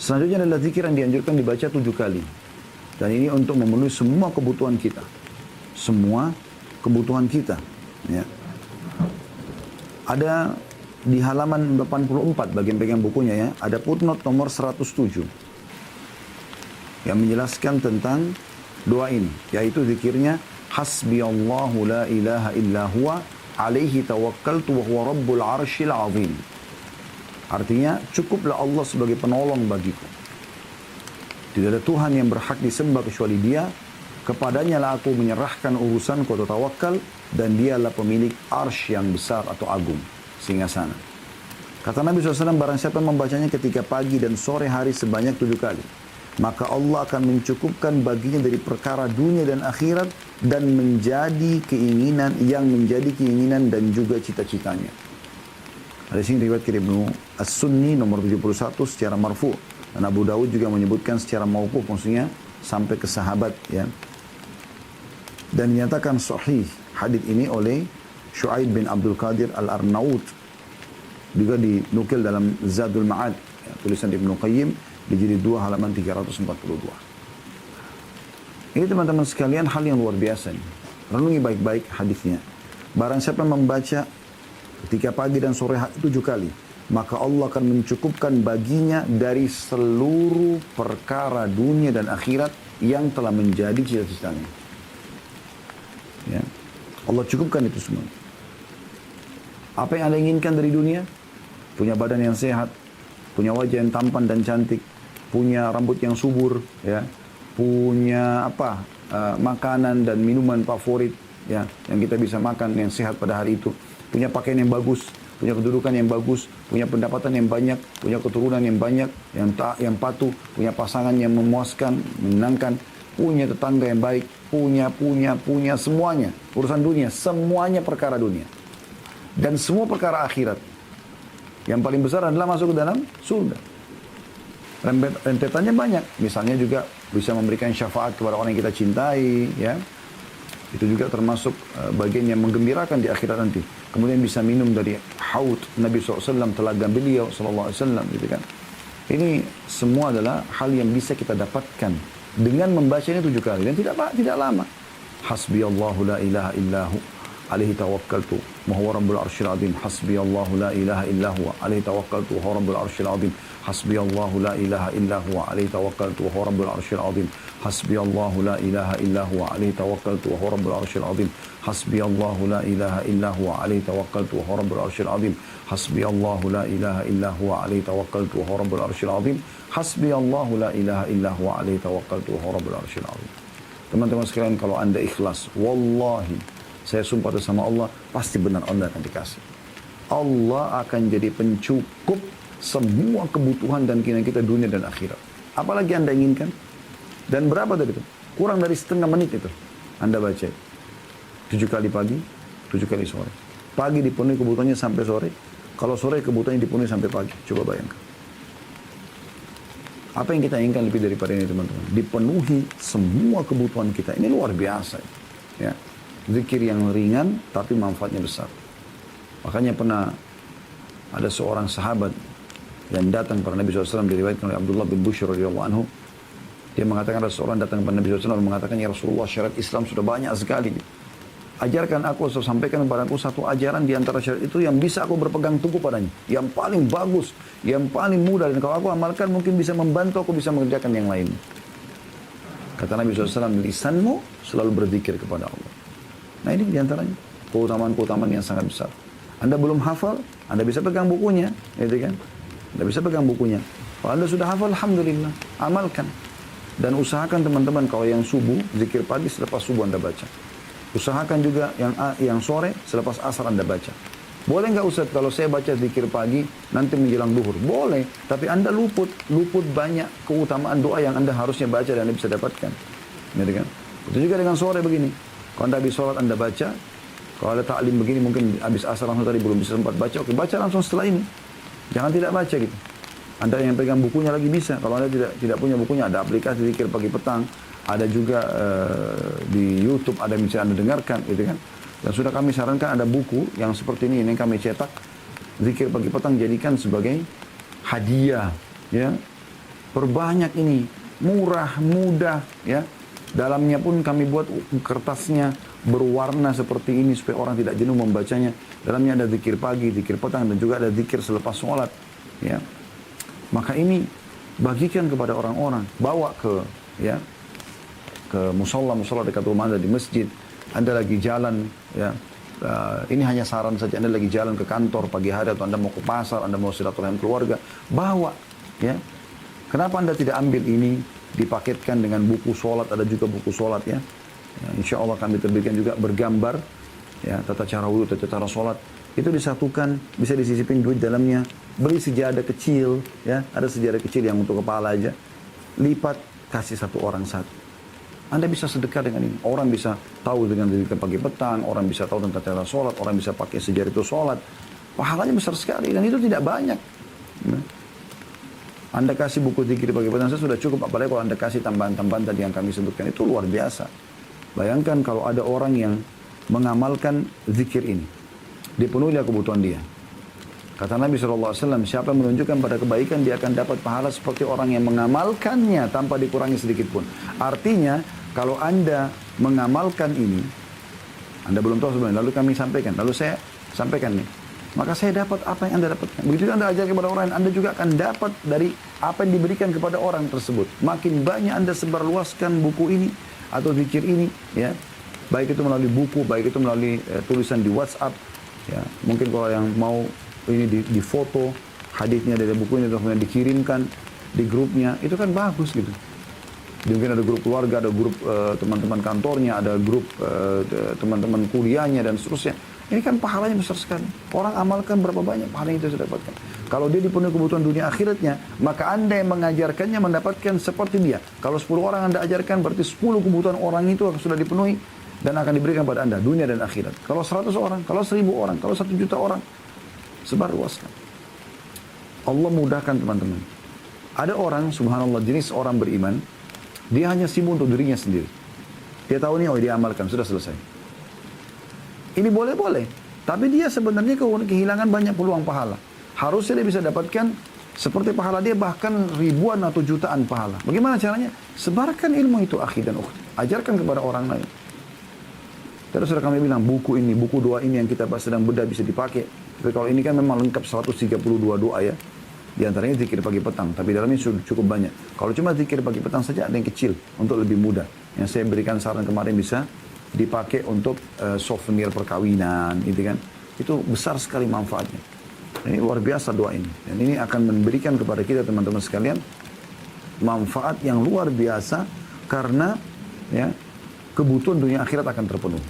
Selanjutnya adalah zikir yang dianjurkan dibaca 7 kali. Dan ini untuk memenuhi semua kebutuhan kita. Semua kebutuhan kita. Ya. Ada di halaman 84 bagi yang pegang bukunya ya. Ada footnote nomor 107. Yang menjelaskan tentang doa ini. Yaitu zikirnya. Hasbiyallahu la ilaha illa huwa alaihi tawakkaltu wa huwa rabbul arshil azim. Artinya, cukuplah Allah sebagai penolong bagiku. Tidak ada Tuhan yang berhak disembah kecuali Dia. Kepadanya lah aku menyerahkan urusanku atau tawakal. Dan Dialah pemilik arsy yang besar atau agung. Singgasana. Kata Nabi SAW, barang siapa membacanya ketika pagi dan sore hari sebanyak 7 kali. Maka Allah akan mencukupkan baginya dari perkara dunia dan akhirat. Dan menjadi keinginan dan juga cita-citanya. Ada sini riwayat Ibnu As-Sunni nomor 71 secara marfu. Dan Abu Dawud juga menyebutkan secara mauquf, maksudnya sampai ke sahabat ya. Dan dinyatakan sahih hadits ini oleh Syuaib bin Abdul Qadir Al-Arnaut. Juga dinukil dalam Zadul Ma'ad, ya, tulisan Ibnu Qayyim di jilid 2 halaman 342. Ini teman-teman sekalian hal yang luar biasa nih. Renungi baik-baik hadisnya. Barang siapa membaca ketika pagi dan sore 7 kali, maka Allah akan mencukupkan baginya dari seluruh perkara dunia dan akhirat yang telah menjadi cita-citanya. Ya. Allah cukupkan itu semua. Apa yang Anda inginkan dari dunia? Punya badan yang sehat, punya wajah yang tampan dan cantik, punya rambut yang subur, ya, punya makanan dan minuman favorit, ya, yang kita bisa makan yang sehat pada hari itu. Punya pakaian yang bagus, punya kedudukan yang bagus, punya pendapatan yang banyak, punya keturunan yang banyak, yang patuh, punya pasangan yang memuaskan, menyenangkan, punya tetangga yang baik, punya semuanya. Urusan dunia, semuanya perkara dunia. Dan semua perkara akhirat. Yang paling besar adalah masuk ke dalam surga. Rentetannya banyak. Misalnya juga bisa memberikan syafaat kepada orang yang kita cintai, ya. Itu juga termasuk bagian yang menggembirakan di akhirat nanti. Kemudian bisa minum dari haud Nabi SAW, telaga beliau SAW, gitu kan. Ini semua adalah hal yang bisa kita dapatkan dengan membacanya 7 kali. Dan tidak lama. Hasbiyallahu la ilaha illahu alaihi tawakkaltu wa huwa rabbul arsyil azim. Hasbiyallahu la ilaha illahu alaihi tawakkaltu wa huwa rabbul arsyil azim. Hasbiyallahu la ilaha illahu alaihi tawakkaltu wa huwa rabbul arsyil azim. Hasbiyallahu la ilaha illahu alaihi tawakkaltu wa huwa rabbul arsyil azim. Hasbiyallahu la ilaha illahu alaihi tawakkaltu wa huwa rabbul arsyil azim. Hasbiyallahu la ilaha illahu alaihi tawakkaltu wa huwa rabbul arsyil azim. Hasbiyallahu la ilaha illahu alaihi tawakkaltu wa huwa rabbul arsyil azim. Teman-teman sekalian, kalau Anda ikhlas, wallahi saya sumpah sama Allah, pasti benar Anda akan dikasih. Allah akan jadi pencukup semua kebutuhan dan keinginan kita dunia dan akhirat. Apalagi Anda inginkan? Dan berapa tadi itu? Kurang dari setengah menit itu. Anda baca 7 kali pagi, 7 kali sore. Pagi dipenuhi kebutuhannya sampai sore. Kalau sore kebutuhannya dipenuhi sampai pagi. Coba bayangkan. Apa yang kita inginkan lebih daripada ini, teman-teman? Dipenuhi semua kebutuhan kita. Ini luar biasa. Ya. Zikir yang ringan tapi manfaatnya besar. Makanya pernah ada seorang sahabat yang datang kepada Nabi SAW, diriwayatkan oleh Abdullah bin Bushr radhiyallahu anhu. Dia mengatakan, ada seorang datang kepada Nabi SAW dan mengatakan, ya Rasulullah, syariat Islam sudah banyak sekali. Ajarkan aku, sampaikan kepada aku satu ajaran di antara syariat itu yang bisa aku berpegang teguh padanya. Yang paling bagus, yang paling mudah. Dan kalau aku amalkan mungkin bisa membantu aku bisa mengerjakan yang lain. Kata Nabi SAW, lisanmu selalu berzikir kepada Allah. Nah ini diantaranya keutamaan-keutamaan yang sangat besar. Anda belum hafal, Anda bisa pegang bukunya, gitu kan? Anda bisa pegang bukunya. Kalau Anda sudah hafal, alhamdulillah, amalkan. Dan usahakan teman-teman, kalau yang subuh, zikir pagi selepas subuh Anda baca. Usahakan juga yang sore selepas asar Anda baca. Boleh nggak Ustaz kalau saya baca zikir pagi nanti menjelang duhur? Boleh, tapi Anda luput banyak keutamaan doa yang Anda harusnya baca dan Anda bisa dapatkan. Gitu kan? Itu juga dengan sore begini. Kalau Anda habis sholat Anda baca. Kalau ada taklim begini mungkin habis asar langsung tadi belum bisa sempat baca. Oke, baca langsung setelah ini. Jangan tidak baca gitu. Anda yang pegang bukunya lagi bisa. Kalau Anda tidak punya bukunya, ada aplikasi zikir pagi petang. Ada juga di YouTube, ada yang bisa Anda dengarkan gitu kan. Dan sudah kami sarankan ada buku yang seperti ini yang kami cetak. Zikir pagi petang jadikan sebagai hadiah. Ya. Perbanyak ini, murah, mudah, ya. Dalamnya pun kami buat kertasnya berwarna seperti ini supaya orang tidak jenuh membacanya. Dalamnya ada zikir pagi, zikir petang, dan juga ada zikir selepas sholat, ya. Maka ini bagikan kepada orang-orang, bawa ke, ya, ke musola dekat rumah Anda di masjid. Anda lagi jalan, ya. Ini hanya saran saja, Anda lagi jalan ke kantor pagi hari atau Anda mau ke pasar, Anda mau silaturahim keluarga, bawa, ya. Kenapa Anda tidak ambil ini, dipaketkan dengan buku sholat, ada juga buku sholat, ya. Insya Allah kami terbitkan juga bergambar, ya, tata cara wudhu, tata cara sholat. Itu disatukan, bisa disisipin duit dalamnya, beli sejadah kecil, ya, ada sejadah kecil yang untuk kepala aja, lipat, kasih satu orang satu. Anda bisa sedekah dengan ini. Orang bisa tahu dengan zikir pagi petang, orang bisa tahu tentang cara sholat, orang bisa pakai sejarah itu sholat. Pahalanya besar sekali dan itu tidak banyak. Anda kasih buku zikir pagi petang, saya sudah cukup. Apalagi kalau Anda kasih tambahan-tambahan tadi yang kami sebutkan, itu luar biasa. Bayangkan kalau ada orang yang mengamalkan zikir ini, dipenuhilah kebutuhan dia. Kata Nabi SAW, siapa yang menunjukkan pada kebaikan, dia akan dapat pahala seperti orang yang mengamalkannya tanpa dikurangi sedikit pun. Artinya, kalau Anda mengamalkan ini, Anda belum tahu sebenarnya, lalu kami sampaikan, lalu saya sampaikan nih, maka saya dapat apa yang Anda dapatkan. Begitu Anda ajar kepada orang lain, Anda juga akan dapat dari apa yang diberikan kepada orang tersebut. Makin banyak Anda sebarluaskan buku ini, atau zikir ini, ya, baik itu melalui buku, baik itu melalui tulisan di WhatsApp, ya, mungkin kalau yang mau ini di foto hadisnya dari buku ini, kemudian dikirimkan di grupnya, itu kan bagus gitu. Mungkin ada grup keluarga, ada grup teman-teman kantornya, ada grup teman-teman kuliahnya dan seterusnya. Ini kan pahalanya besar sekali. Orang amalkan berapa banyak pahala yang itu sudah dapatkan. Kalau dia dipenuhi kebutuhan dunia akhiratnya, maka Anda yang mengajarkannya mendapatkan seperti dia. Kalau 10 orang Anda ajarkan, berarti 10 kebutuhan orang itu sudah dipenuhi dan akan diberikan pada Anda dunia dan akhirat. Kalau 100 orang, kalau 1000 orang, kalau 1 juta orang, sebarluaskan. Allah mudahkan teman-teman. Ada orang, subhanallah, jenis orang beriman, dia hanya sibuk untuk dirinya sendiri. Dia tahu nih, oh dia amalkan, sudah selesai. Ini boleh-boleh, tapi dia sebenarnya kehilangan banyak peluang pahala. Harusnya dia bisa dapatkan seperti pahala dia, bahkan ribuan atau jutaan pahala. Bagaimana caranya? Sebarkan ilmu itu, akhi dan ukhti. Ajarkan kepada orang lain. Terus sudah kami bilang, buku ini, buku doa ini yang kita bahas sedang bedah bisa dipakai. Tapi kalau ini kan memang lengkap 132 doa, ya. Di antaranya zikir pagi petang, tapi dalamnya sudah cukup banyak. Kalau cuma zikir pagi petang saja ada yang kecil untuk lebih mudah. Yang saya berikan saran kemarin bisa dipakai untuk souvenir perkawinan, gitu kan. Itu besar sekali manfaatnya. Ini luar biasa doa ini. Dan ini akan memberikan kepada kita teman-teman sekalian manfaat yang luar biasa karena, ya, kebutuhan dunia akhirat akan terpenuhi.